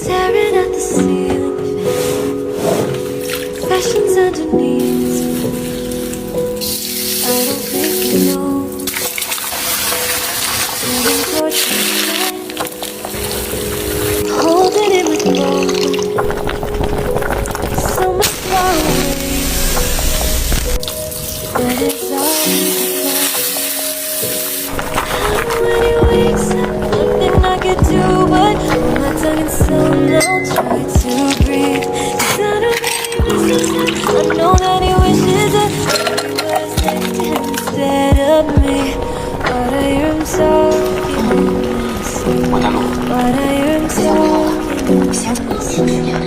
staring at the ceiling fan. Fashions underneath. I don't think you know. Turning towards the sky, holding it with both. So much far away, but it's always when he wakes up, nothing I could do but hold my tongue and slow down, try to breathe. 'Cause I know that he misses it, I know that he wishes that he was next to him instead of me. But I hear him talking, but I hear him talking.